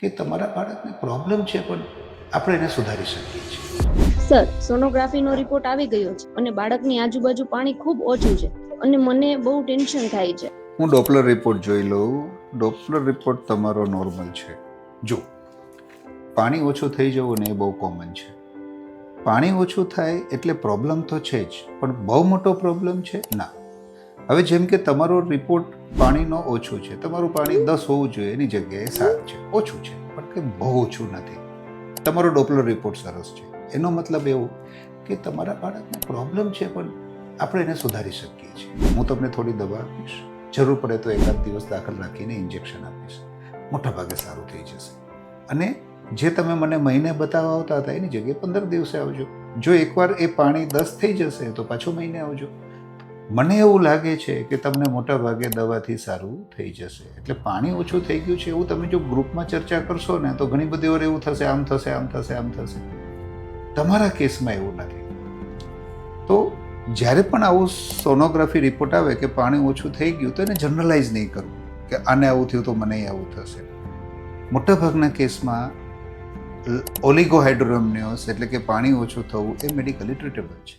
કે તમારા બાળકને પ્રોબ્લેમ છે પણ આપણે એને સુધારી શકીએ છીએ. સર, સોનોગ્રાફીનો રિપોર્ટ આવી ગયો છે અને બાળકની આજુબાજુ પાણી ખૂબ ઓછું છે અને મને બહુ ટેન્શન થાય છે. હું ડોપલર રિપોર્ટ જોઈ લઉં. ડોપલર રિપોર્ટ તમારો નોર્મલ છે. જો પાણી ઓછું થઈ જવું ને એ બહુ કોમન છે. પાણી ઓછું થાય એટલે પ્રોબ્લેમ તો છે જ, પણ બહુ મોટો પ્રોબ્લેમ છે ના. હવે જેમ કે તમારો રિપોર્ટ પાણીનો ઓછું છે, તમારું પાણી 10 હોવું જોઈએ, એની જગ્યાએ 7 છે, ઓછું છે પણ કંઈ બહુ ઓછું નથી. તમારો ડોપલર રિપોર્ટ સરસ છે. એનો મતલબ એવો કે તમારા બાળકને પ્રોબ્લેમ છે પણ આપણે એને સુધારી શકીએ છીએ. હું તમને થોડી દવા આપીશ, જરૂર પડે તો એકાદ દિવસ દાખલ રાખીને ઇન્જેક્શન આપીશ, મોટા ભાગે સારું થઈ જશે. અને જે તમે મને મહિને બતાવવા આવતા હતા એની જગ્યાએ 15 દિવસે આવજો. જો એકવાર એ પાણી 10 થઈ જશે તો પાછું મહિને આવજો. મને એવું લાગે છે કે તમને મોટા ભાગે દવાથી સારું થઈ જશે. એટલે પાણી ઓછું થઈ ગયું છે એવું તમે જો ગ્રુપમાં ચર્ચા કરશો ને તો ઘણી બધી વાર એવું થશે, આમ થશે, આમ થશે, આમ થશે. તમારા કેસમાં એવું નથી. તો જ્યારે પણ આવું સોનોગ્રાફી રિપોર્ટ આવે કે પાણી ઓછું થઈ ગયું તો એને જનરલાઇઝ નહીં કરવું કે આને આવું થયું તો મને આવું થશે. મોટાભાગના કેસમાં ઓલિગોહાઇડ્રોએમનિયોસ એટલે કે પાણી ઓછું થવું એ મેડિકલી ટ્રીટેબલ છે.